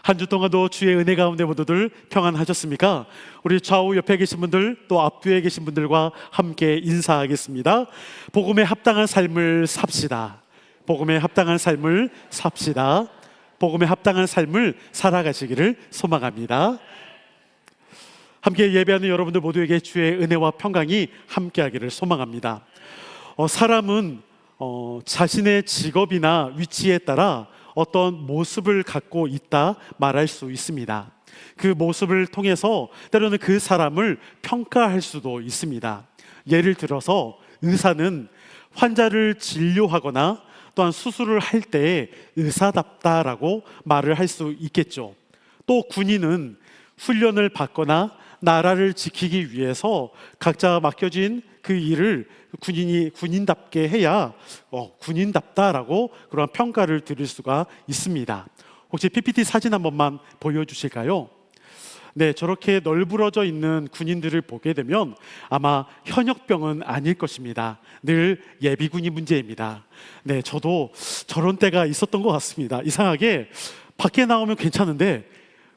한 주 동안도 주의 은혜 가운데 모두들 평안하셨습니까? 우리 좌우 옆에 계신 분들 또 앞뒤에 계신 분들과 함께 인사하겠습니다. 복음에 합당한 삶을 삽시다. 복음에 합당한 삶을 삽시다. 복음에 합당한 삶을 살아가시기를 소망합니다. 함께 예배하는 여러분들 모두에게 주의 은혜와 평강이 함께하기를 소망합니다. 사람은 자신의 직업이나 위치에 따라 어떤 모습을 갖고 있다 말할 수 있습니다. 그 모습을 통해서 때로는 그 사람을 평가할 수도 있습니다. 예를 들어서 의사는 환자를 진료하거나 또한 수술을 할 때 의사답다라고 말을 할 수 있겠죠. 또 군인은 훈련을 받거나 나라를 지키기 위해서 각자 맡겨진 그 일을 군인답게 해야 군인답다라고 그런 평가를 들을 수가 있습니다. 혹시 PPT 사진 한 번만 보여주실까요? 네, 저렇게 널브러져 있는 군인들을 보게 되면 아마 현역병은 아닐 것입니다. 늘 예비군이 문제입니다. 네, 저도 저런 때가 있었던 것 같습니다. 이상하게 밖에 나오면 괜찮은데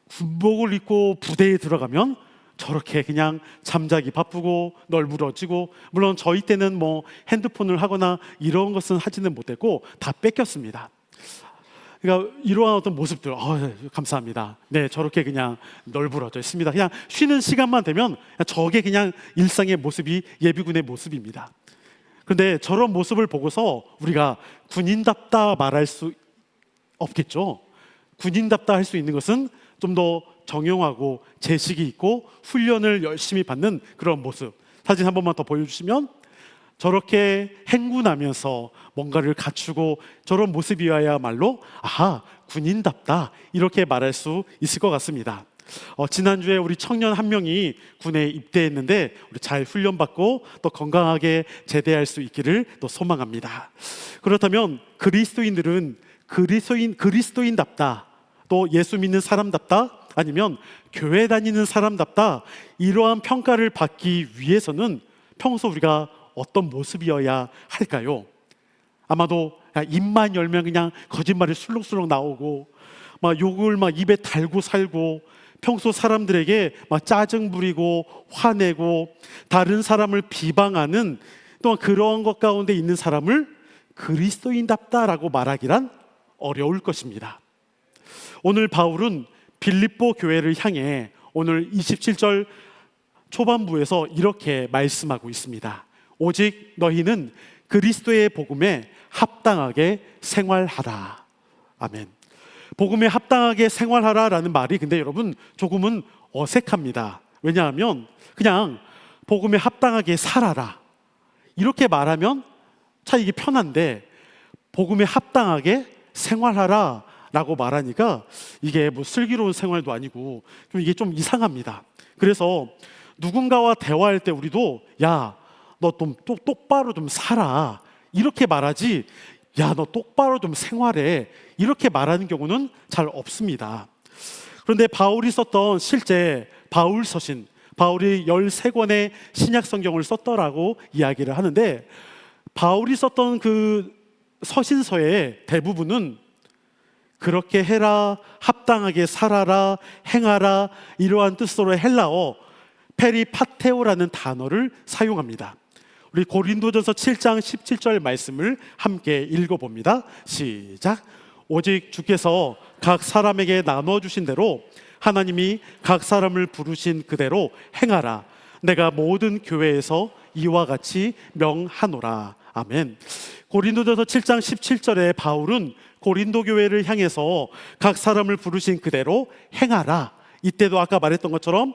군복을 입고 부대에 들어가면 저렇게 그냥 잠자기 바쁘고 널브러지고, 물론 저희 때는 뭐 핸드폰을 하거나 이런 것은 하지는 못했고 다 뺏겼습니다. 그러니까 이러한 어떤 모습들, 감사합니다. 네, 저렇게 그냥 널브러져 있습니다. 그냥 쉬는 시간만 되면 저게 그냥 일상의 모습이 예비군의 모습입니다. 그런데 저런 모습을 보고서 우리가 군인답다 말할 수 없겠죠. 군인답다 할 수 있는 것은 좀 더 정형하고 제식이 있고 훈련을 열심히 받는 그런 모습. 사진 한 번만 더 보여주시면, 저렇게 행군하면서 뭔가를 갖추고 저런 모습이어야말로 군인답다 이렇게 말할 수 있을 것 같습니다. 지난주에 우리 청년 한 명이 군에 입대했는데 우리 잘 훈련받고 또 건강하게 제대할 수 있기를 또 소망합니다. 그렇다면 그리스도인들은 그리스도인답다, 또 예수 믿는 사람답다, 아니면 교회 다니는 사람답다, 이러한 평가를 받기 위해서는 평소 우리가 어떤 모습이어야 할까요? 아마도 입만 열면 그냥 거짓말이 술렁술렁 나오고 막 욕을 막 입에 달고 살고, 평소 사람들에게 막 짜증 부리고 화내고 다른 사람을 비방하는 또한 그런 것 가운데 있는 사람을 그리스도인답다라고 말하기란 어려울 것입니다. 오늘 바울은 빌립보 교회를 향해 오늘 27절 초반부에서 이렇게 말씀하고 있습니다. 오직 너희는 그리스도의 복음에 합당하게 생활하라. 아멘. 복음에 합당하게 생활하라라는 말이 근데 여러분 조금은 어색합니다. 왜냐하면 그냥 복음에 합당하게 살아라 이렇게 말하면 참 이게 편한데, 복음에 합당하게 생활하라 라고 말하니까 이게 뭐 슬기로운 생활도 아니고 좀 이게 좀 이상합니다. 그래서 누군가와 대화할 때 우리도 야, 너 좀 똑바로 좀 살아 이렇게 말하지, 야, 너 똑바로 좀 생활해 이렇게 말하는 경우는 잘 없습니다. 그런데 바울이 썼던 실제 바울 서신, 바울이 13권의 신약 성경을 썼더라고 이야기를 하는데, 바울이 썼던 그 서신서의 대부분은 그렇게 해라, 합당하게 살아라, 행하라 이러한 뜻으로 헬라어 페리파테오라는 단어를 사용합니다. 우리 고린도전서 7장 17절 말씀을 함께 읽어봅니다. 시작. 오직 주께서 각 사람에게 나눠주신 대로 하나님이 각 사람을 부르신 그대로 행하라. 내가 모든 교회에서 이와 같이 명하노라. 아멘. 고린도전서 7장 17절에 바울은 고린도 교회를 향해서 각 사람을 부르신 그대로 행하라, 이때도 아까 말했던 것처럼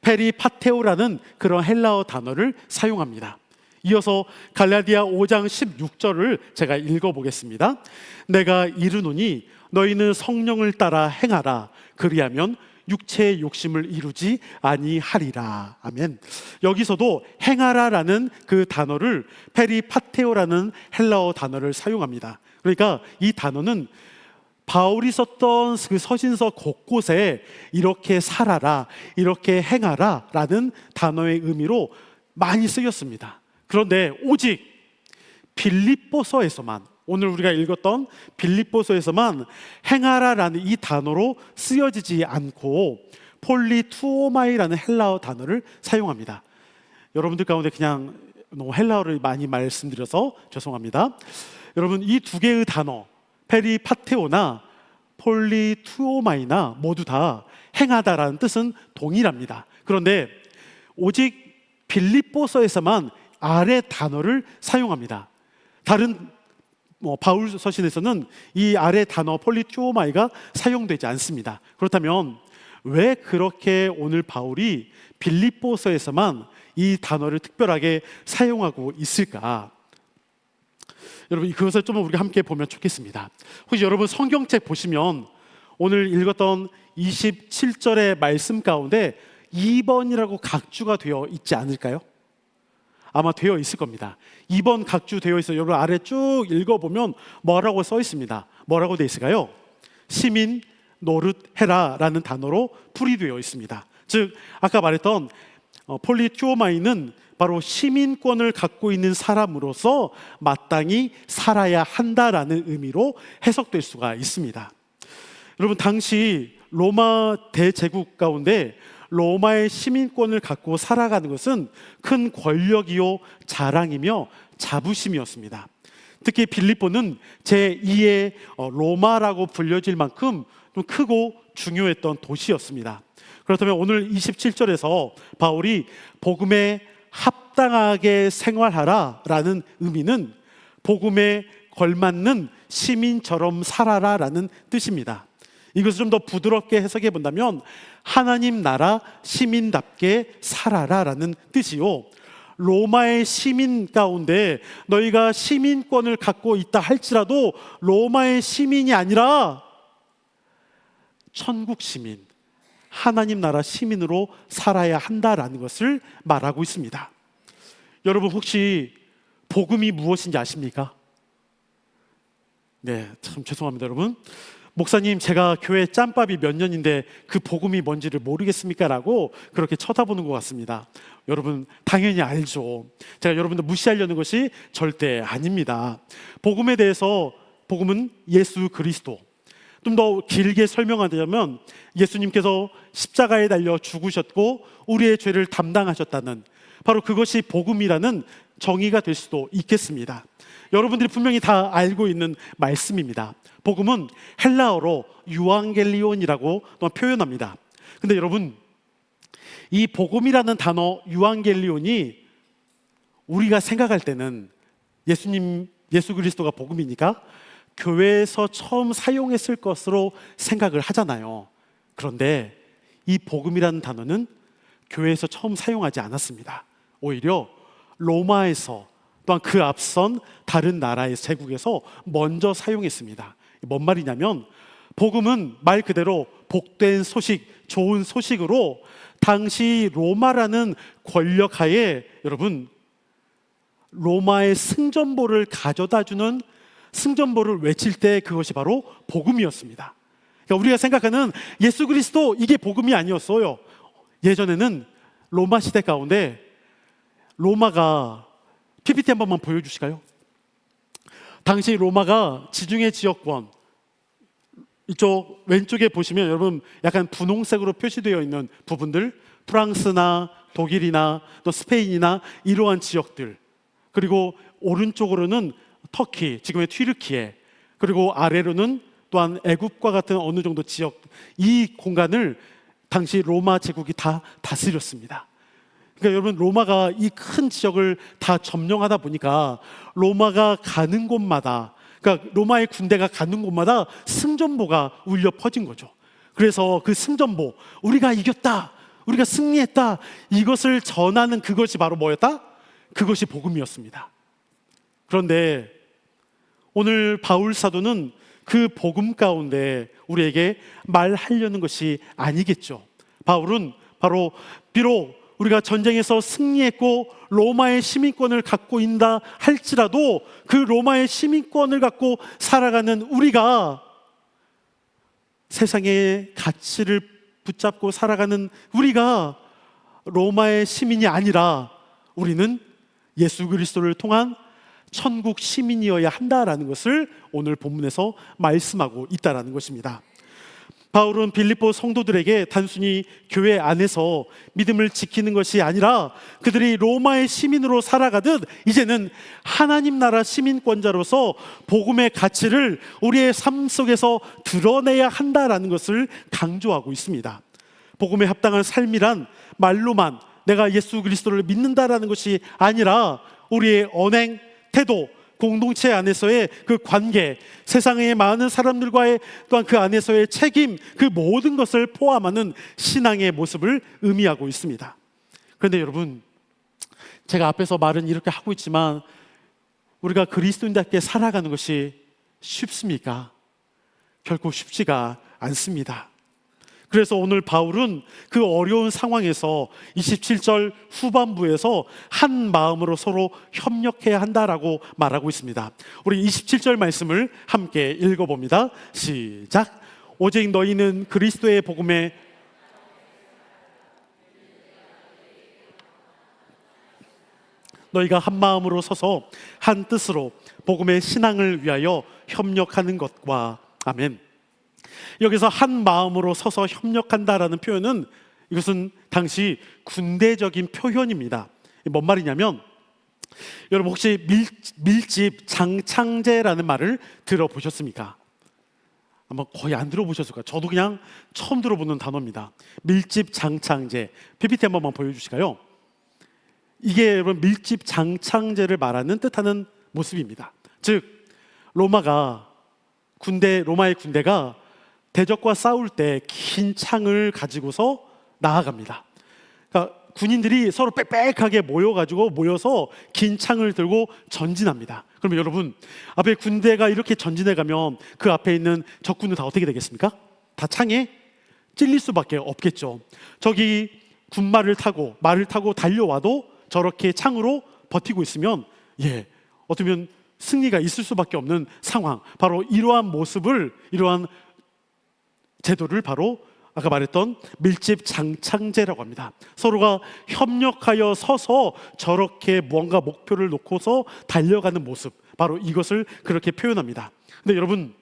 페리파테오라는 그런 헬라어 단어를 사용합니다. 이어서 갈라디아 5장 16절을 제가 읽어보겠습니다. 내가 이르노니 너희는 성령을 따라 행하라. 그리하면 육체의 욕심을 이루지 아니하리라. 아멘. 여기서도 행하라라는 그 단어를 페리파테오라는 헬라어 단어를 사용합니다. 그러니까 이 단어는 바울이 썼던 그 서신서 곳곳에 이렇게 살아라, 이렇게 행하라 라는 단어의 의미로 많이 쓰였습니다. 그런데 오직 빌립보서에서만 오늘 우리가 읽었던 빌립보서에서만 행하라라는 이 단어로 쓰여지지 않고 폴리투오마이라는 헬라어 단어를 사용합니다. 여러분들 가운데 그냥 너무 헬라어를 많이 말씀드려서 죄송합니다. 여러분, 이 두 개의 단어 페리파테오나 폴리투오마이나 모두 다 행하다라는 뜻은 동일합니다. 그런데 오직 빌립보서에서만 아래 단어를 사용합니다. 다른 바울 서신에서는 이 아래 단어 폴리투오마이가 사용되지 않습니다. 그렇다면 왜 그렇게 오늘 바울이 빌립보서에서만 이 단어를 특별하게 사용하고 있을까? 여러분, 그것을 좀 우리가 함께 보면 좋겠습니다. 혹시 여러분 성경책 보시면 오늘 읽었던 27절의 말씀 가운데 2번이라고 각주가 되어 있지 않을까요? 아마 되어 있을 겁니다. 2번 각주 되어 있어요. 여러분 아래 쭉 읽어보면 뭐라고 써 있습니다. 뭐라고 되어 있을까요? 시민 노릇해라 라는 단어로 풀이되어 있습니다. 즉 아까 말했던 폴리투오마이는 바로 시민권을 갖고 있는 사람으로서 마땅히 살아야 한다라는 의미로 해석될 수가 있습니다. 여러분, 당시 로마 대제국 가운데 로마의 시민권을 갖고 살아가는 것은 큰 권력이요 자랑이며 자부심이었습니다. 특히 빌립보는 제2의 로마라고 불려질 만큼 좀 크고 중요했던 도시였습니다. 그렇다면 오늘 27절에서 바울이 복음에 합당하게 생활하라 라는 의미는 복음에 걸맞는 시민처럼 살아라 라는 뜻입니다. 이것을 좀 더 부드럽게 해석해 본다면 하나님 나라 시민답게 살아라 라는 뜻이요, 로마의 시민 가운데 너희가 시민권을 갖고 있다 할지라도 로마의 시민이 아니라 천국 시민, 하나님 나라 시민으로 살아야 한다라는 것을 말하고 있습니다. 여러분 혹시 복음이 무엇인지 아십니까? 네, 참 죄송합니다 여러분. 목사님, 제가 교회 짬밥이 몇 년인데 그 복음이 뭔지를 모르겠습니까? 라고 그렇게 쳐다보는 것 같습니다. 여러분 당연히 알죠. 제가 여러분들 무시하려는 것이 절대 아닙니다. 복음에 대해서, 복음은 예수 그리스도, 좀 더 길게 설명하자면 예수님께서 십자가에 달려 죽으셨고 우리의 죄를 담당하셨다는, 바로 그것이 복음이라는 정의가 될 수도 있겠습니다. 여러분들이 분명히 다 알고 있는 말씀입니다. 복음은 헬라어로 유앙겔리온이라고 표현합니다. 근데 여러분, 이 복음이라는 단어 유앙겔리온이 우리가 생각할 때는 예수 그리스도가 복음이니까 교회에서 처음 사용했을 것으로 생각을 하잖아요. 그런데 이 복음이라는 단어는 교회에서 처음 사용하지 않았습니다. 오히려 로마에서, 또한 그 앞선 다른 나라의 제국에서 먼저 사용했습니다. 뭔 말이냐면 복음은 말 그대로 복된 소식, 좋은 소식으로 당시 로마라는 권력하에 여러분 로마의 승전보를 가져다주는, 승전보를 외칠 때 그것이 바로 복음이었습니다. 그러니까 우리가 생각하는 예수 그리스도, 이게 복음이 아니었어요. 예전에는 로마 시대 가운데 로마가, PPT 한 번만 보여주실까요? 당시 로마가 지중해 지역권, 이쪽 왼쪽에 보시면 여러분 약간 분홍색으로 표시되어 있는 부분들, 프랑스나 독일이나 또 스페인이나 이러한 지역들, 그리고 오른쪽으로는 터키, 지금의 튀르키예, 그리고 아래로는 또한 애굽과 같은 어느 정도 지역, 이 공간을 당시 로마 제국이 다 다스렸습니다. 그러니까 여러분 로마가 이 큰 지역을 다 점령하다 보니까 로마가 가는 곳마다, 그러니까 로마의 군대가 가는 곳마다 승전보가 울려 퍼진 거죠. 그래서 그 승전보, 우리가 이겼다, 우리가 승리했다, 이것을 전하는 그것이 바로 뭐였다? 그것이 복음이었습니다. 그런데 오늘 바울 사도는 그 복음 가운데 우리에게 말하려는 것이 아니겠죠. 바울은 바로 비록 우리가 전쟁에서 승리했고 로마의 시민권을 갖고 있다 할지라도 그 로마의 시민권을 갖고 살아가는 우리가, 세상의 가치를 붙잡고 살아가는 우리가 로마의 시민이 아니라 우리는 예수 그리스도를 통한 천국 시민이어야 한다라는 것을 오늘 본문에서 말씀하고 있다라는 것입니다. 바울은 빌립보 성도들에게 단순히 교회 안에서 믿음을 지키는 것이 아니라 그들이 로마의 시민으로 살아가듯 이제는 하나님 나라 시민권자로서 복음의 가치를 우리의 삶 속에서 드러내야 한다라는 것을 강조하고 있습니다. 복음에 합당한 삶이란 말로만 내가 예수 그리스도를 믿는다라는 것이 아니라 우리의 언행, 태도, 공동체 안에서의 그 관계, 세상의 많은 사람들과의 또한 그 안에서의 책임, 그 모든 것을 포함하는 신앙의 모습을 의미하고 있습니다. 그런데 여러분, 제가 앞에서 말은 이렇게 하고 있지만 우리가 그리스도인답게 살아가는 것이 쉽습니까? 결코 쉽지가 않습니다. 그래서 오늘 바울은 그 어려운 상황에서 27절 후반부에서 한 마음으로 서로 협력해야 한다라고 말하고 있습니다. 우리 27절 말씀을 함께 읽어봅니다. 시작. 오직 너희는 그리스도의 복음에 너희가 한 마음으로 서서 한 뜻으로 복음의 신앙을 위하여 협력하는 것과 아멘. 여기서 한 마음으로 서서 협력한다라는 표현은 이것은 당시 군대적인 표현입니다. 뭔 말이냐면 여러분 혹시 밀집 장창제라는 말을 들어보셨습니까? 아마 거의 안 들어보셨을 거예요. 저도 그냥 처음 들어보는 단어입니다. 밀집 장창제. PPT 한 번만 보여주실까요? 이게 여러분 밀집 장창제를 말하는 뜻하는 모습입니다. 즉 로마의 군대가 대적과 싸울 때 긴 창을 가지고서 나아갑니다. 그러니까 군인들이 서로 빽빽하게 모여서 긴 창을 들고 전진합니다. 그러면 여러분, 앞에 군대가 이렇게 전진해 가면 그 앞에 있는 적군은 다 어떻게 되겠습니까? 다 창에 찔릴 수밖에 없겠죠. 저기 말을 타고 달려와도 저렇게 창으로 버티고 있으면 어쩌면 승리가 있을 수밖에 없는 상황. 바로 이러한 제도를 바로 아까 말했던 밀집 장창제라고 합니다. 서로가 협력하여 서서 저렇게 뭔가 목표를 놓고서 달려가는 모습, 바로 이것을 그렇게 표현합니다. 근데 여러분,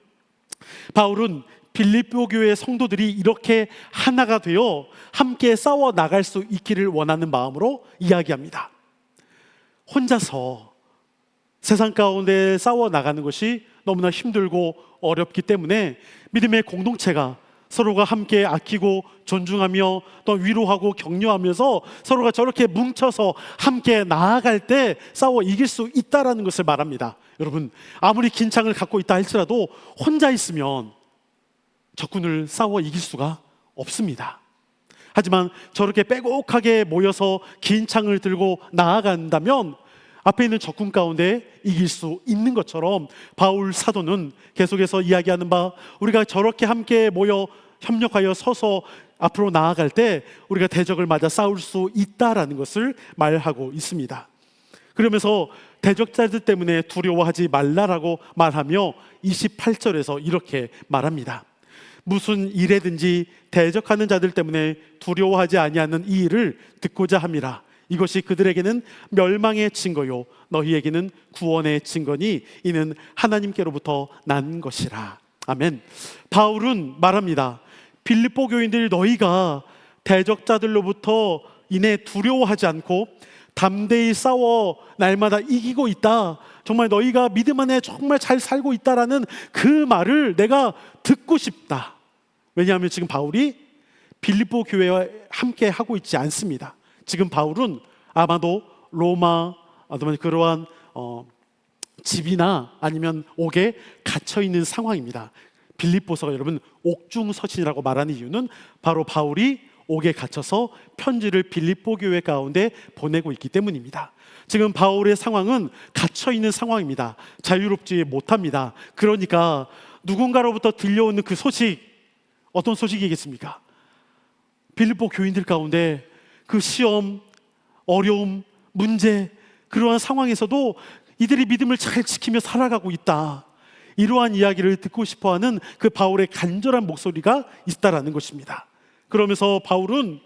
바울은 빌립보 교회 성도들이 이렇게 하나가 되어 함께 싸워 나갈 수 있기를 원하는 마음으로 이야기합니다. 혼자서 세상 가운데 싸워 나가는 것이 너무나 힘들고 어렵기 때문에 믿음의 공동체가 서로가 함께 아끼고 존중하며 또 위로하고 격려하면서 서로가 저렇게 뭉쳐서 함께 나아갈 때 싸워 이길 수 있다라는 것을 말합니다. 여러분, 아무리 긴 창을 갖고 있다 할지라도 혼자 있으면 적군을 싸워 이길 수가 없습니다. 하지만 저렇게 빼곡하게 모여서 긴 창을 들고 나아간다면 앞에 있는 적군 가운데 이길 수 있는 것처럼 바울 사도는 계속해서 이야기하는 바, 우리가 저렇게 함께 모여 협력하여 서서 앞으로 나아갈 때 우리가 대적을 맞아 싸울 수 있다라는 것을 말하고 있습니다. 그러면서 대적자들 때문에 두려워하지 말라라고 말하며 28절에서 이렇게 말합니다. 무슨 일에든지 대적하는 자들 때문에 두려워하지 아니하는 이 일을 듣고자 함이라. 이것이 그들에게는 멸망의 증거요 너희에게는 구원의 증거니 이는 하나님께로부터 난 것이라. 아멘. 바울은 말합니다. 빌립보 교인들, 너희가 대적자들로부터 인해 두려워하지 않고 담대히 싸워 날마다 이기고 있다. 정말 너희가 믿음 안에 정말 잘 살고 있다라는 그 말을 내가 듣고 싶다. 왜냐하면 지금 바울이 빌립보 교회와 함께 하고 있지 않습니다. 지금 바울은 아마도 로마 그러한 집이나 아니면 옥에 갇혀 있는 상황입니다. 빌립보서가 여러분 옥중서신이라고 말하는 이유는 바로 바울이 옥에 갇혀서 편지를 빌립보 교회 가운데 보내고 있기 때문입니다. 지금 바울의 상황은 갇혀 있는 상황입니다. 자유롭지 못합니다. 그러니까 누군가로부터 들려오는 그 소식, 어떤 소식이겠습니까? 빌립보 교인들 가운데 그 시험, 어려움, 문제, 그러한 상황에서도 이들이 믿음을 잘 지키며 살아가고 있다. 이러한 이야기를 듣고 싶어하는 그 바울의 간절한 목소리가 있다라는 것입니다. 그러면서 바울은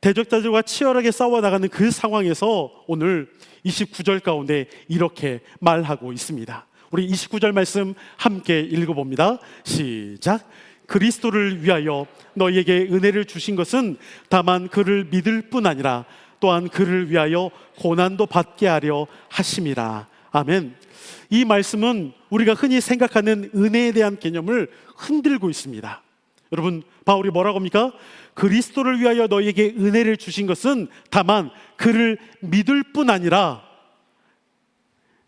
대적자들과 치열하게 싸워나가는 그 상황에서 오늘 29절 가운데 이렇게 말하고 있습니다. 우리 29절 말씀 함께 읽어봅니다. 시작. 그리스도를 위하여 너희에게 은혜를 주신 것은 다만 그를 믿을 뿐 아니라 또한 그를 위하여 고난도 받게 하려 하심이라. 아멘. 이 말씀은 우리가 흔히 생각하는 은혜에 대한 개념을 흔들고 있습니다. 여러분, 바울이 뭐라고 합니까? 그리스도를 위하여 너희에게 은혜를 주신 것은 다만 그를 믿을 뿐 아니라,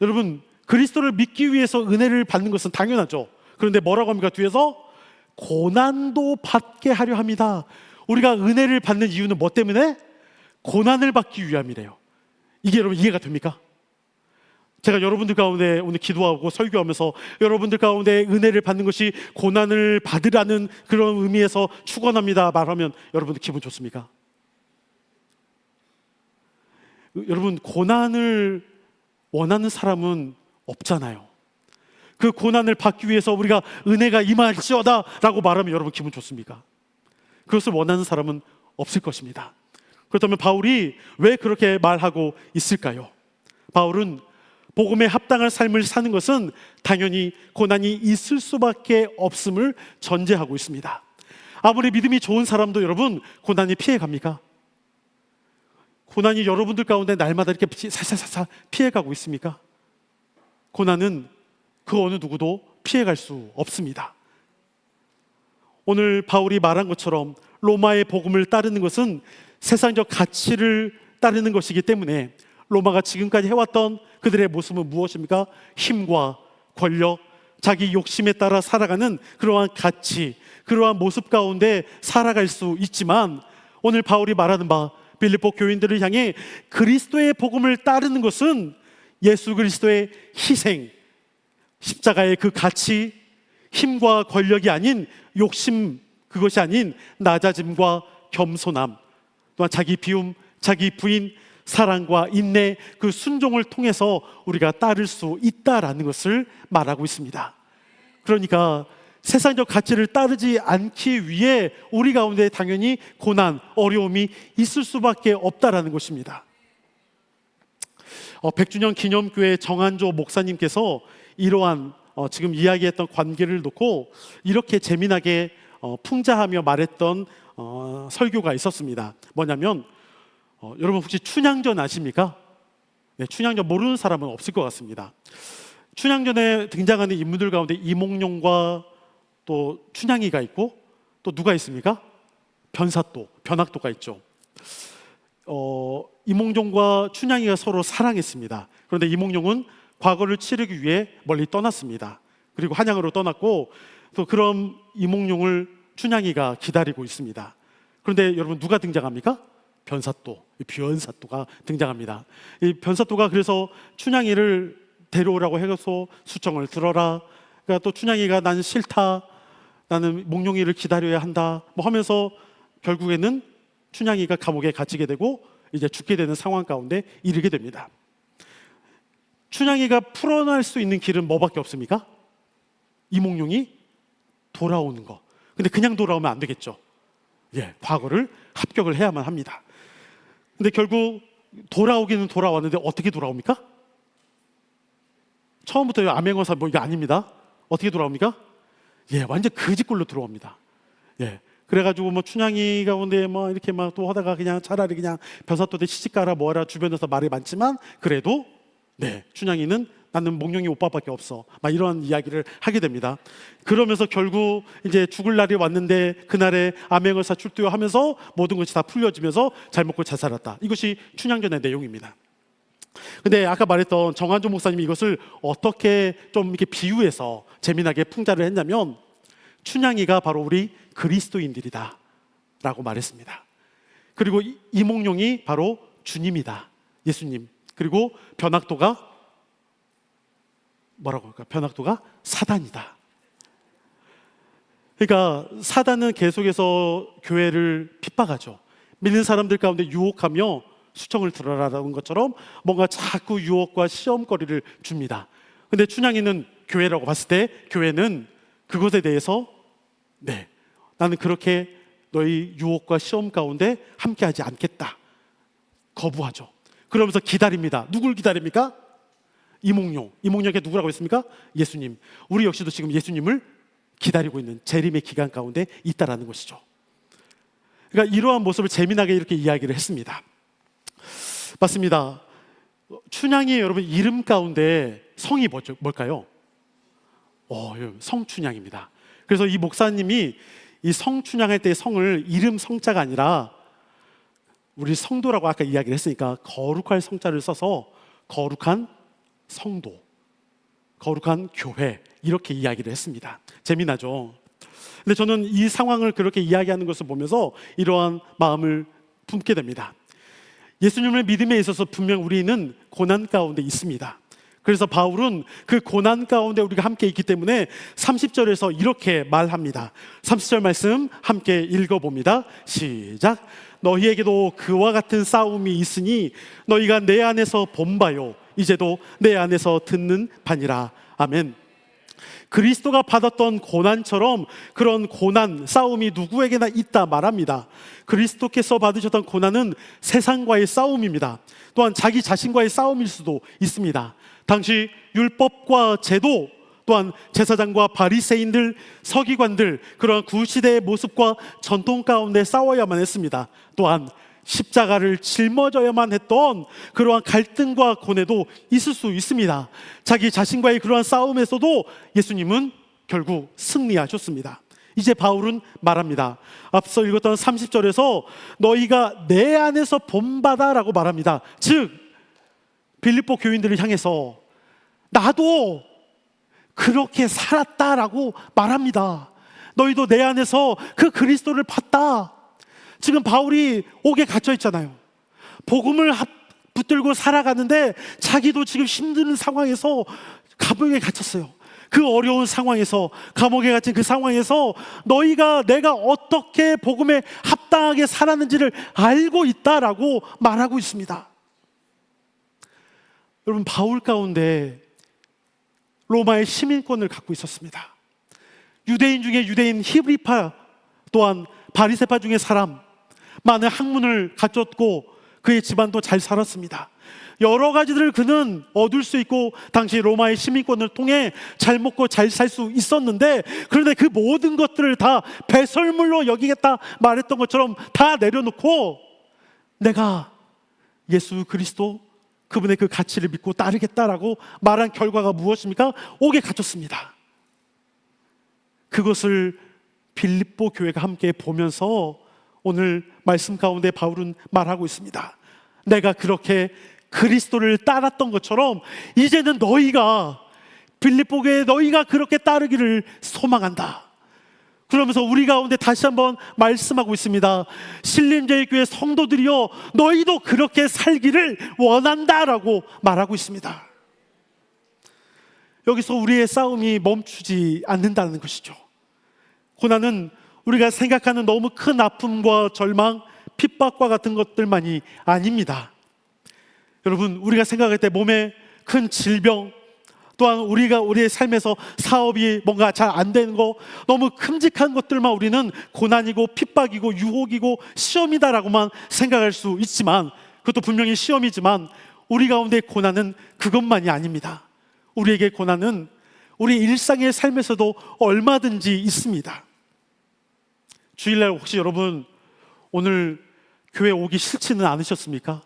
여러분, 그리스도를 믿기 위해서 은혜를 받는 것은 당연하죠. 그런데 뭐라고 합니까? 뒤에서 고난도 받게 하려 합니다. 우리가 은혜를 받는 이유는 뭐 때문에? 고난을 받기 위함이래요. 이게 여러분 이해가 됩니까? 제가 여러분들 가운데 오늘 기도하고 설교하면서 여러분들 가운데 은혜를 받는 것이 고난을 받으라는 그런 의미에서 축원합니다 말하면 여러분들 기분 좋습니까? 여러분, 고난을 원하는 사람은 없잖아요. 그 고난을 받기 위해서 우리가 은혜가 임할지어다 라고 말하면 여러분 기분 좋습니까? 그것을 원하는 사람은 없을 것입니다. 그렇다면 바울이 왜 그렇게 말하고 있을까요? 바울은 복음에 합당한 삶을 사는 것은 당연히 고난이 있을 수밖에 없음을 전제하고 있습니다. 아무리 믿음이 좋은 사람도 여러분 고난이 피해갑니까? 고난이 여러분들 가운데 날마다 이렇게 살살살살 피해가고 있습니까? 고난은 그 어느 누구도 피해갈 수 없습니다. 오늘 바울이 말한 것처럼 로마의 복음을 따르는 것은 세상적 가치를 따르는 것이기 때문에 로마가 지금까지 해왔던 그들의 모습은 무엇입니까? 힘과 권력, 자기 욕심에 따라 살아가는 그러한 가치, 그러한 모습 가운데 살아갈 수 있지만 오늘 바울이 말하는 바 빌립보 교인들을 향해 그리스도의 복음을 따르는 것은 예수 그리스도의 희생, 십자가의 그 가치, 힘과 권력이 아닌 욕심, 그것이 아닌 낮아짐과 겸손함, 또한 자기 비움, 자기 부인, 사랑과 인내, 그 순종을 통해서 우리가 따를 수 있다라는 것을 말하고 있습니다. 그러니까 세상적 가치를 따르지 않기 위해 우리 가운데 당연히 고난, 어려움이 있을 수밖에 없다라는 것입니다. 100주년 기념교회 정한조 목사님께서 이러한 지금 이야기했던 관계를 놓고 이렇게 재미나게 풍자하며 말했던 설교가 있었습니다. 뭐냐면 여러분 혹시 춘향전 아십니까? 네, 춘향전 모르는 사람은 없을 것 같습니다. 춘향전에 등장하는 인물들 가운데 이몽룡과 또 춘향이가 있고 또 누가 있습니까? 변학도가 있죠. 이몽룡과 춘향이가 서로 사랑했습니다. 그런데 이몽룡은 과거를 치르기 위해 멀리 떠났습니다. 그리고 한양으로 떠났고 또 그런 이몽룡을 춘향이가 기다리고 있습니다. 그런데 여러분 누가 등장합니까? 변사또가 등장합니다. 이 변사또가 그래서 춘향이를 데려오라고 해서 수청을 들어라. 그러니까 또 춘향이가 나는 싫다. 나는 몽룡이를 기다려야 한다. 뭐 하면서 결국에는 춘향이가 감옥에 갇히게 되고 이제 죽게 되는 상황 가운데 이르게 됩니다. 춘향이가 풀어날 수 있는 길은 뭐밖에 없습니까? 이몽룡이 돌아오는 거. 근데 그냥 돌아오면 안 되겠죠. 과거를 합격을 해야만 합니다. 근데 결국 돌아오기는 돌아왔는데 어떻게 돌아옵니까? 처음부터 암행어사 뭐 이게 아닙니다. 어떻게 돌아옵니까? 완전 거지꼴로 들어옵니다. 그래가지고 뭐 춘향이 가운데 뭐 이렇게 막 또 하다가 그냥 차라리 그냥 변사또대 시집가라 뭐하라 주변에서 말이 많지만 그래도 춘향이는 나는 몽룡이 오빠밖에 없어 막 이런 이야기를 하게 됩니다. 그러면서 결국 이제 죽을 날이 왔는데 그날에 암행어사 출두하면서 모든 것이 다 풀려지면서 잘 먹고 잘 살았다. 이것이 춘향전의 내용입니다. 근데 아까 말했던 정한조 목사님이 이것을 어떻게 좀 이렇게 비유해서 재미나게 풍자를 했냐면 춘향이가 바로 우리 그리스도인들이다 라고 말했습니다. 그리고 이몽룡이 바로 주님이다, 예수님. 그리고 변학도가 뭐라고 할까? 변학도가 사단이다. 그러니까 사단은 계속해서 교회를 핍박하죠. 믿는 사람들 가운데 유혹하며 수청을 들어라라는 것처럼 뭔가 자꾸 유혹과 시험거리를 줍니다. 근데 춘향이는 교회라고 봤을 때 교회는 그것에 대해서 나는 그렇게 너희 유혹과 시험 가운데 함께하지 않겠다. 거부하죠. 그러면서 기다립니다. 누굴 기다립니까? 이몽룡에게 누구라고 했습니까? 예수님. 우리 역시도 지금 예수님을 기다리고 있는 재림의 기간 가운데 있다라는 것이죠. 그러니까 이러한 모습을 재미나게 이렇게 이야기를 했습니다. 맞습니다. 춘향이 여러분 이름 가운데 성이 뭘까요? 성춘향입니다. 그래서 이 목사님이 이 성춘향할 때 성을 이름 성자가 아니라 우리 성도라고 아까 이야기를 했으니까 거룩할 성자를 써서 거룩한 성도, 거룩한 교회 이렇게 이야기를 했습니다. 재미나죠? 근데 저는 이 상황을 그렇게 이야기하는 것을 보면서 이러한 마음을 품게 됩니다. 예수님을 믿음에 있어서 분명 우리는 고난 가운데 있습니다. 그래서 바울은 그 고난 가운데 우리가 함께 있기 때문에 30절에서 이렇게 말합니다. 30절 말씀 함께 읽어봅니다. 시작. 너희에게도 그와 같은 싸움이 있으니 너희가 내 안에서 본 바요 이제도 내 안에서 듣는 바니라. 아멘. 그리스도가 받았던 고난처럼 그런 고난, 싸움이 누구에게나 있다 말합니다. 그리스도께서 받으셨던 고난은 세상과의 싸움입니다. 또한 자기 자신과의 싸움일 수도 있습니다. 당시 율법과 제도, 또한 제사장과 바리새인들, 서기관들, 그러한 구시대의 모습과 전통 가운데 싸워야만 했습니다. 또한 십자가를 짊어져야만 했던 그러한 갈등과 고뇌도 있을 수 있습니다. 자기 자신과의 그러한 싸움에서도 예수님은 결국 승리하셨습니다. 이제 바울은 말합니다. 앞서 읽었던 30절에서 너희가 내 안에서 본바다라고 말합니다. 즉 빌립보 교인들을 향해서 나도 그렇게 살았다라고 말합니다. 너희도 내 안에서 그 그리스도를 봤다. 지금 바울이 옥에 갇혀 있잖아요. 복음을 붙들고 살아가는데 자기도 지금 힘든 상황에서 감옥에 갇혔어요. 그 어려운 상황에서, 감옥에 갇힌 그 상황에서 너희가 내가 어떻게 복음에 합당하게 살았는지를 알고 있다라고 말하고 있습니다. 여러분, 바울 가운데 로마의 시민권을 갖고 있었습니다. 유대인 중에 유대인 히브리파, 또한 바리새파 중에 사람, 많은 학문을 갖췄고 그의 집안도 잘 살았습니다. 여러 가지들을 그는 얻을 수 있고 당시 로마의 시민권을 통해 잘 먹고 잘 살 수 있었는데, 그런데 그 모든 것들을 다 배설물로 여기겠다 말했던 것처럼 다 내려놓고 내가 예수 그리스도 그분의 그 가치를 믿고 따르겠다라고 말한 결과가 무엇입니까? 옥에 갇혔습니다. 그것을 빌립보 교회가 함께 보면서 오늘 말씀 가운데 바울은 말하고 있습니다. 내가 그렇게 그리스도를 따랐던 것처럼 이제는 너희가, 빌립보 교회 너희가 그렇게 따르기를 소망한다. 그러면서 우리 가운데 다시 한번 말씀하고 있습니다. 신림제일교회 성도들이여 너희도 그렇게 살기를 원한다라고 말하고 있습니다. 여기서 우리의 싸움이 멈추지 않는다는 것이죠. 고난은 우리가 생각하는 너무 큰 아픔과 절망, 핍박과 같은 것들만이 아닙니다. 여러분, 우리가 생각할 때 몸에 큰 질병, 또한 우리의 삶에서 사업이 뭔가 잘 안 되는 거, 너무 큼직한 것들만 우리는 고난이고 핍박이고 유혹이고 시험이다라고만 생각할 수 있지만, 그것도 분명히 시험이지만 우리 가운데 고난은 그것만이 아닙니다. 우리에게 고난은 우리 일상의 삶에서도 얼마든지 있습니다. 주일날 혹시 여러분 오늘 교회 오기 싫지는 않으셨습니까?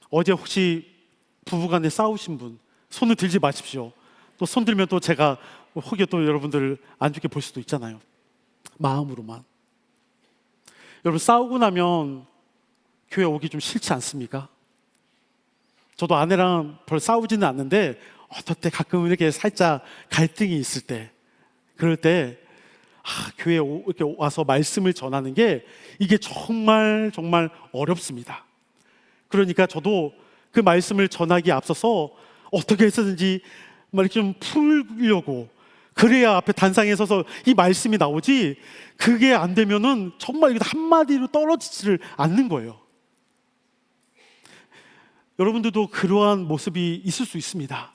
어제 혹시 부부간에 싸우신 분 손을 들지 마십시오. 또 손 들면 또 제가 혹여 또 여러분들 안 좋게 볼 수도 있잖아요. 마음으로만. 여러분, 싸우고 나면 교회 오기 좀 싫지 않습니까? 저도 아내랑 별 싸우지는 않는데 어떨 때 가끔 이렇게 살짝 갈등이 있을 때, 그럴 때 교회에 이렇게 와서 말씀을 전하는 게 이게 정말 정말 어렵습니다. 그러니까 저도 그 말씀을 전하기에 앞서서 어떻게 해서든지 이렇게 좀 풀려고, 그래야 앞에 단상에 서서 이 말씀이 나오지, 그게 안 되면은 정말 한마디로 떨어지지를 않는 거예요. 여러분들도 그러한 모습이 있을 수 있습니다.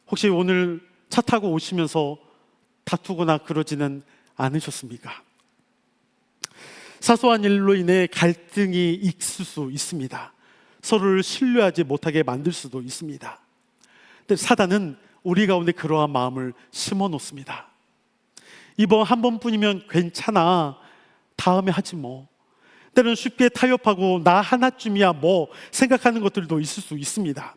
혹시 오늘 차 타고 오시면서 다투거나 그러지는 않으셨습니까? 사소한 일로 인해 갈등이 있을 수 있습니다. 서로를 신뢰하지 못하게 만들 수도 있습니다. 근데 사단은 우리 가운데 그러한 마음을 심어 놓습니다. 이번 한 번뿐이면 괜찮아, 다음에 하지 뭐. 때로는 쉽게 타협하고 나 하나쯤이야 뭐 생각하는 것들도 있을 수 있습니다.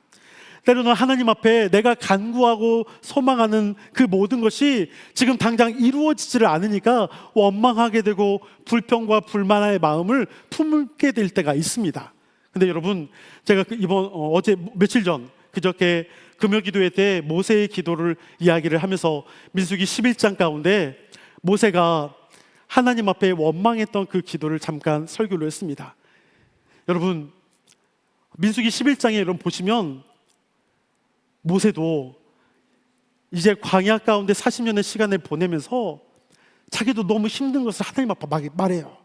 때로는 하나님 앞에 내가 간구하고 소망하는 그 모든 것이 지금 당장 이루어지지를 않으니까 원망하게 되고 불평과 불만의 마음을 품게 될 때가 있습니다. 근데 여러분, 제가 어제 며칠 전 그저께 금요기도회 때 모세의 기도를 이야기를 하면서 민수기 11장 가운데 모세가 하나님 앞에 원망했던 그 기도를 잠깐 설교를 했습니다. 여러분, 민수기 11장에 여러분 보시면 모세도 이제 광야 가운데 40년의 시간을 보내면서 자기도 너무 힘든 것을 하나님 앞에 말해요.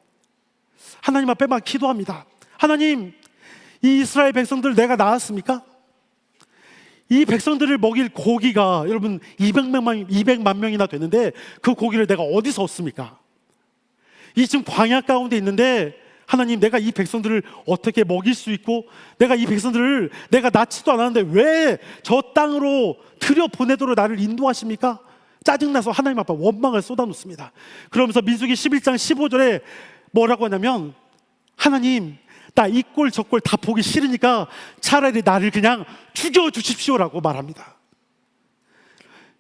하나님 앞에 막 기도합니다. 하나님, 이 이스라엘 백성들 내가 낳았습니까? 이 백성들을 먹일 고기가 여러분 200만 명이나 되는데 그 고기를 내가 어디서 얻습니까? 이 지금 광야 가운데 있는데 하나님, 내가 이 백성들을 어떻게 먹일 수 있고 내가 이 백성들을 내가 낳지도 않았는데 왜 저 땅으로 들여보내도록 나를 인도하십니까? 짜증나서 하나님 앞에 원망을 쏟아놓습니다. 그러면서 민수기 11장 15절에 뭐라고 하냐면, 하나님, 나 이 꼴 저 꼴 다 보기 싫으니까 차라리 나를 그냥 죽여주십시오라고 말합니다.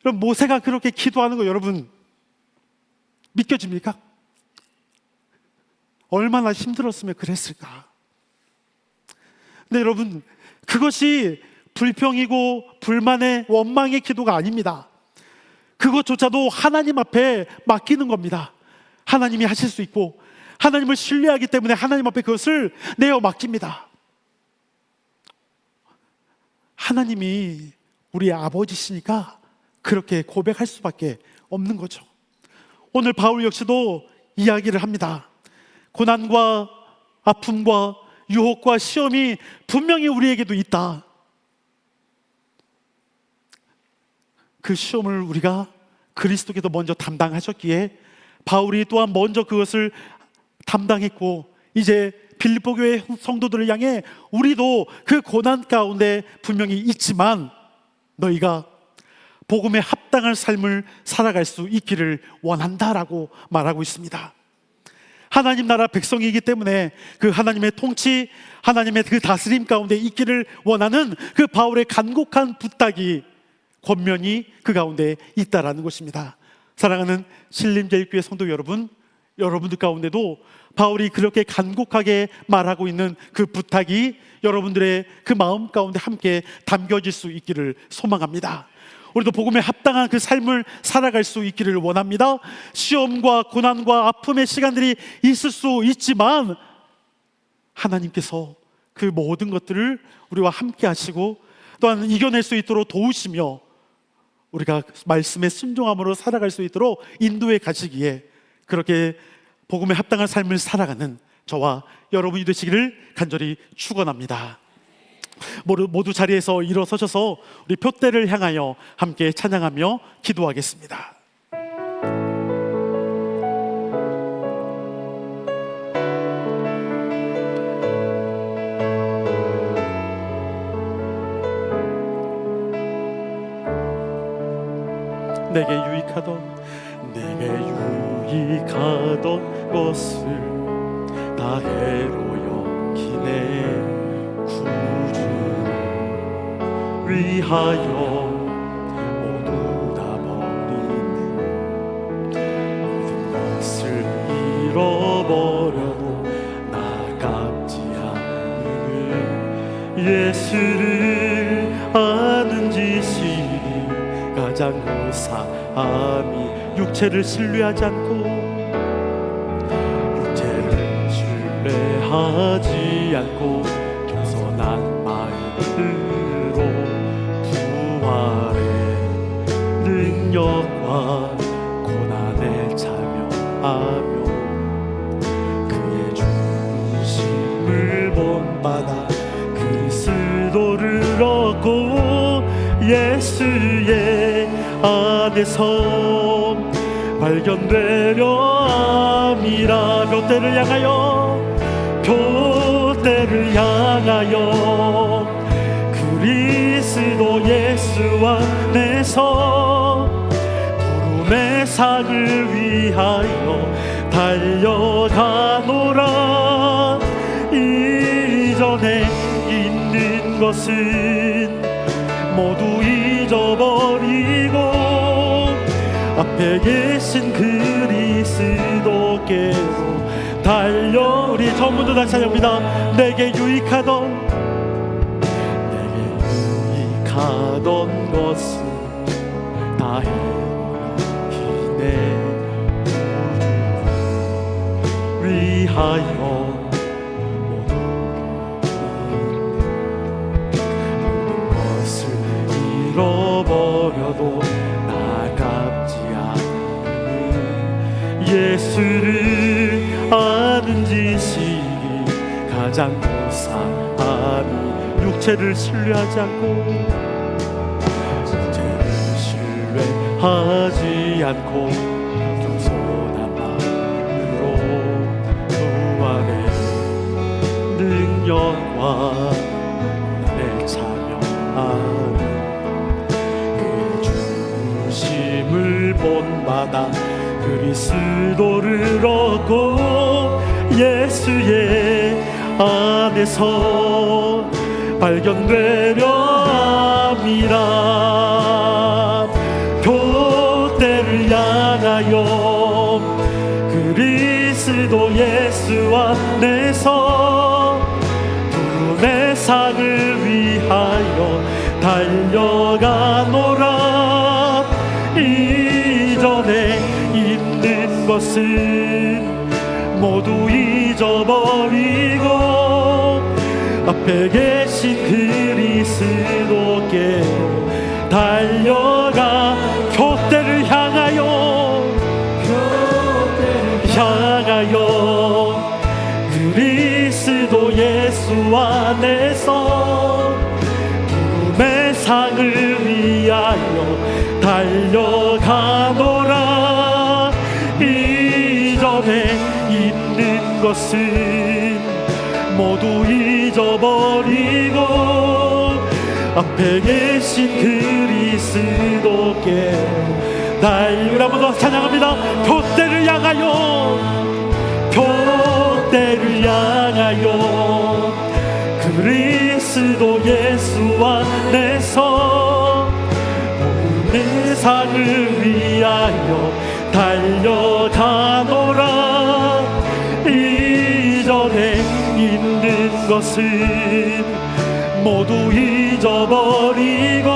그럼 모세가 그렇게 기도하는 거 여러분 믿겨집니까? 얼마나 힘들었으면 그랬을까? 근데 여러분, 그것이 불평이고 불만의 원망의 기도가 아닙니다. 그것조차도 하나님 앞에 맡기는 겁니다. 하나님이 하실 수 있고 하나님을 신뢰하기 때문에 하나님 앞에 그것을 내어 맡깁니다. 하나님이 우리의 아버지시니까 그렇게 고백할 수밖에 없는 거죠. 오늘 바울 역시도 이야기를 합니다. 고난과 아픔과 유혹과 시험이 분명히 우리에게도 있다. 그 시험을 우리가 그리스도께서 먼저 담당하셨기에 바울이 또한 먼저 그것을 담당했고, 이제 빌립보 교회 성도들을 향해 우리도 그 고난 가운데 분명히 있지만 너희가 복음에 합당한 삶을 살아갈 수 있기를 원한다라고 말하고 있습니다. 하나님 나라 백성이기 때문에 그 하나님의 통치, 하나님의 그 다스림 가운데 있기를 원하는 그 바울의 간곡한 부탁이 권면이 그 가운데 있다라는 것입니다. 사랑하는 신림제일교회 성도 여러분, 여러분들 가운데도 바울이 그렇게 간곡하게 말하고 있는 그 부탁이 여러분들의 그 마음 가운데 함께 담겨질 수 있기를 소망합니다. 우리도 복음에 합당한 그 삶을 살아갈 수 있기를 원합니다. 시험과 고난과 아픔의 시간들이 있을 수 있지만 하나님께서 그 모든 것들을 우리와 함께 하시고 또한 이겨낼 수 있도록 도우시며 우리가 말씀에 순종함으로 살아갈 수 있도록 인도해 가시기에 그렇게 복음에 합당한 삶을 살아가는 저와 여러분이 되시기를 간절히 축원합니다. 모두 자리에서 일어서셔서 우리 표대를 향하여 함께 찬양하며 기도하겠습니다. 내게 유익하던 것을 다 해로 여기네. 구주를 위하여 모두 다 버리네. 모든 것을 잃어버려도 나깝지 않음을 예수를 아는 지식이 가장 무사함이. 육체를 신뢰하지 않고 육체를 신뢰하지 않고 겸손한 마음으로 부활의 능력과 고난에 참여하며 그의 죽으심을 본받아 그리스도를 얻고 예수의 안에서 발견되려 함이라. 둯대를 향하여, 둯대를 향하여 그리스도 예수 안에서 구름의 상을 위하여 달려가노라. 이전에 있는 것은 모두 잊어버리고 앞에 계신 그리스도께로 달려. 우리 전문도 다시 찬양합니다. 내게 유익하던 것은 다 행하기네. 위하여 모든 것을 잃어버려도 나갑지 않는 예수를 아는 지식이 가장 고상하니 육체를 신뢰하지 않고 하지 않고 겸손한 마음으로 주 안에 능력과 고난에 참여하는 그의 주심을 본받아 그리스도를 얻고 예수의 안에서 발견되려 함이라. 둯대를 향하여 그리스도 예수 안에서 구름의 상을 위하여 달려가노라. 이전에 있는 것은 모두 잊어버리고 앞에 계신 그리스도께로 달려가. 둯대를 향하여 그리스도 예수 안에서 구름의 상을 위하여 달려가노라. 이전에 있는 것은 모두 잊어버리고 앞에 계신 그리스도께 달려. 한번 더 찬양합니다. 둯대를 향하여, 둯대를 향하여 그리스도 예수 안에서 모든 상을 위하여 달려가노라. 이전에 있는 것은 모두 잊어버리고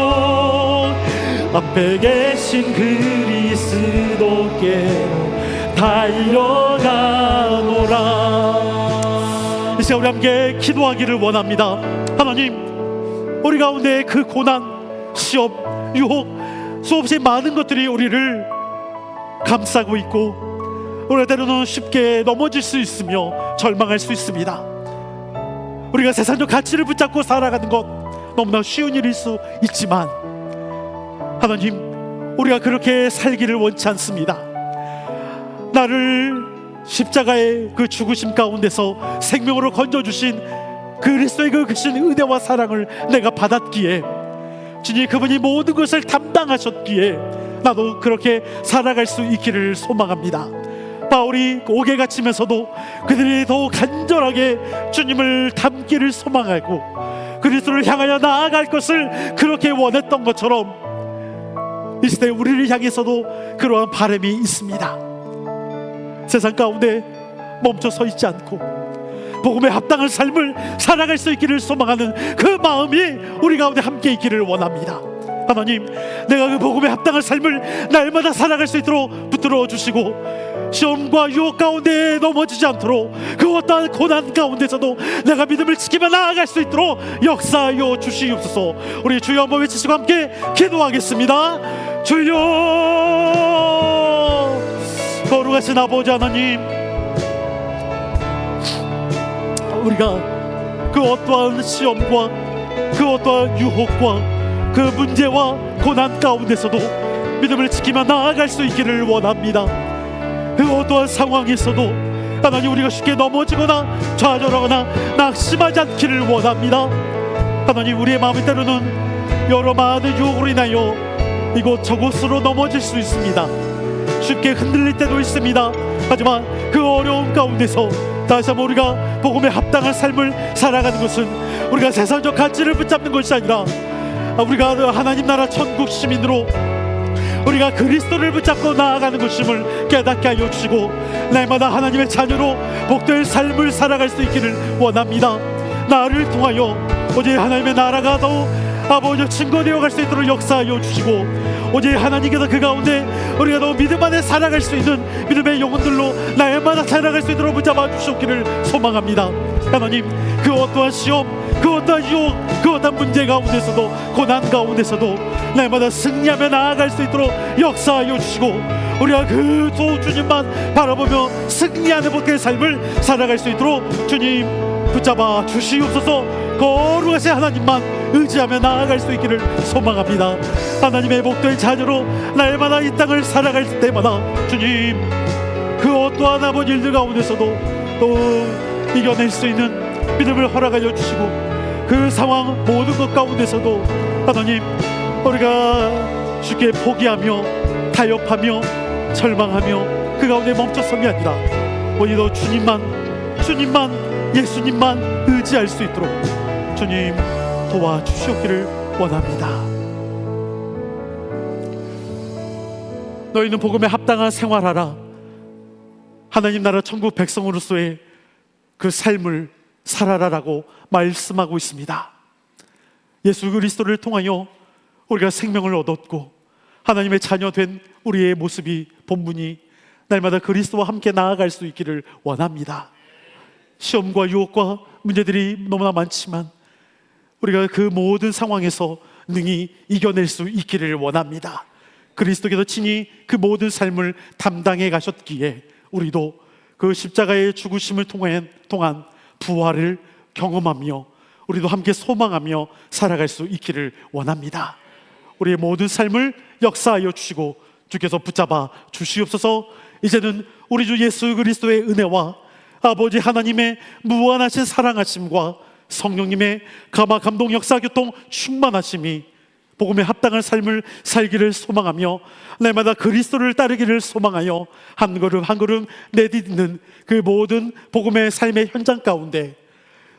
앞에 계신 그리스도께로 달려가노라. 이 시간 우리 함께 기도하기를 원합니다. 하나님, 우리 가운데 그 고난, 시험, 유혹, 수없이 많은 것들이 우리를 감싸고 있고 우리가 때로는 쉽게 넘어질 수 있으며 절망할 수 있습니다. 우리가 세상적 가치를 붙잡고 살아가는 것 너무나 쉬운 일일 수 있지만 하나님, 우리가 그렇게 살기를 원치 않습니다. 나를 십자가의 그 죽으심 가운데서 생명으로 건져주신 그리스도의 그 크신 은혜와 사랑을 내가 받았기에, 주님 그분이 모든 것을 담당하셨기에 나도 그렇게 살아갈 수 있기를 소망합니다. 바울이 옥에 갇히면서도 그들이 더욱 간절하게 주님을 닮기를 소망하고 그리스도를 향하여 나아갈 것을 그렇게 원했던 것처럼 이 시대 우리를 향해서도 그러한 바람이 있습니다. 세상 가운데 멈춰 서 있지 않고 복음에 합당한 삶을 살아갈 수 있기를 소망하는 그 마음이 우리 가운데 함께 있기를 원합니다. 하나님, 내가 그 복음에 합당한 삶을 날마다 살아갈 수 있도록 붙들어 주시고 시험과 유혹 가운데 넘어지지 않도록 그 어떠한 고난 가운데서도 내가 믿음을 지키며 나아갈 수 있도록 역사하여 주시옵소서. 우리 주여 한번 외치시고 함께 기도하겠습니다. 주여, 거룩하신 아버지 하나님, 우리가 그 어떠한 시험과 그 어떠한 유혹과 그 문제와 고난 가운데서도 믿음을 지키며 나아갈 수 있기를 원합니다. 그 어떠한 상황에서도 하나님, 우리가 쉽게 넘어지거나 좌절하거나 낙심하지 않기를 원합니다. 하나님, 우리의 마음이 때로는 여러 많은 유혹으로 인하여 이곳저곳으로 넘어질 수 있습니다. 쉽게 흔들릴 때도 있습니다. 하지만 그 어려움 가운데서 다시 한번 우리가 복음에 합당한 삶을 살아가는 것은 우리가 세상적 가치를 붙잡는 것이 아니라 우리가 하나님 나라 천국 시민으로 우리가 그리스도를 붙잡고 나아가는 것임을 깨닫게 하여 주시고, 날마다 하나님의 자녀로 복된 삶을 살아갈 수 있기를 원합니다. 나를 통하여 오직 하나님의 나라가 더 아버지와 증거되어 갈 수 있도록 역사하여 주시고, 오직 하나님께서 그 가운데 우리가 더 믿음 안에 살아갈 수 있는 믿음의 영혼들로 날마다 살아갈 수 있도록 붙잡아 주시기를 소망합니다. 하나님, 그 어떠한 시험, 그 어떠한 유혹, 그 어떠한 문제 가운데서도, 고난 가운데서도 날마다 승리하며 나아갈 수 있도록 역사하여 주시고, 우리가 그 주님만 바라보며 승리하는 복된 삶을 살아갈 수 있도록 주님 붙잡아 주시옵소서. 거룩하신 하나님만 의지하며 나아갈 수 있기를 소망합니다. 하나님의 복된 자녀로 날마다 이 땅을 살아갈 때마다 주님, 그 어떠한 아버지 일들 가운데서도 또 이겨낼 수 있는 믿음을 허락하여 주시고, 그 상황 모든 것 가운데서도 하나님, 우리가 쉽게 포기하며 타협하며 절망하며 그 가운데 멈춰섬이 아니라 오히려 주님만 예수님만 의지할 수 있도록 주님 도와주시옵기를 원합니다. 너희는 복음에 합당한 생활하라. 하나님 나라 천국 백성으로서의 그 삶을 살아라라고 말씀하고 있습니다. 예수 그리스도를 통하여 우리가 생명을 얻었고 하나님의 자녀 된 우리의 모습이, 본분이 날마다 그리스도와 함께 나아갈 수 있기를 원합니다. 시험과 유혹과 문제들이 너무나 많지만 우리가 그 모든 상황에서 능히 이겨낼 수 있기를 원합니다. 그리스도께서 친히 그 모든 삶을 담당해 가셨기에 우리도 그 십자가의 죽으심을 통한 부활을 경험하며 우리도 함께 소망하며 살아갈 수 있기를 원합니다. 우리의 모든 삶을 역사하여 주시고 주께서 붙잡아 주시옵소서. 이제는 우리 주 예수 그리스도의 은혜와 아버지 하나님의 무한하신 사랑하심과 성령님의 감화 감동 역사 교통 충만하심이 복음에 합당한 삶을 살기를 소망하며 날마다 그리스도를 따르기를 소망하여 한 걸음 한 걸음 내딛는 그 모든 복음의 삶의 현장 가운데,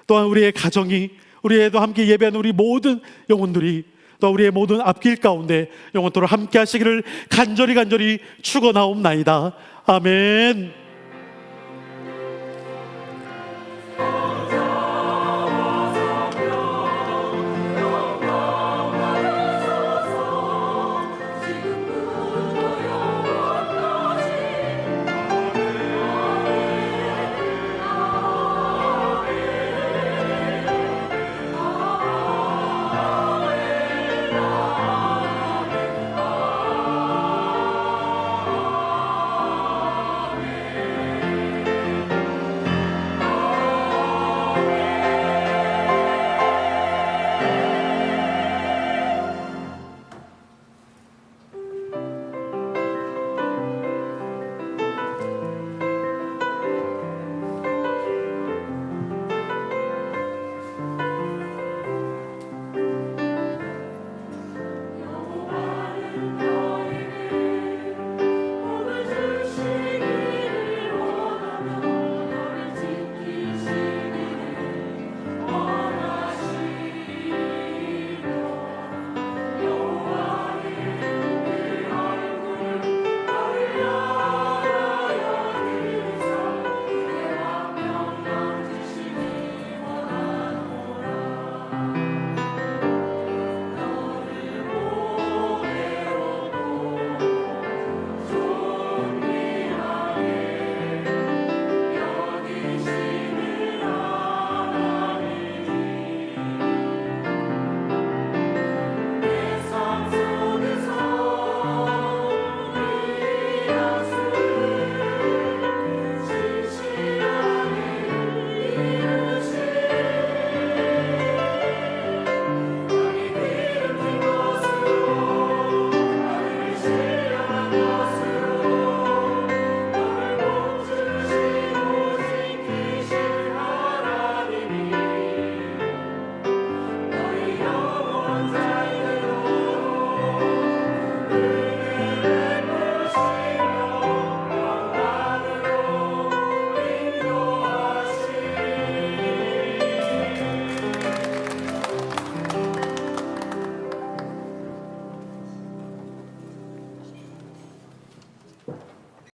또한 우리의 가정이, 우리에도 함께 예배하는 우리 모든 영혼들이, 또 우리의 모든 앞길 가운데 영원토록 함께 하시기를 간절히 축원하옵나이다. 아멘.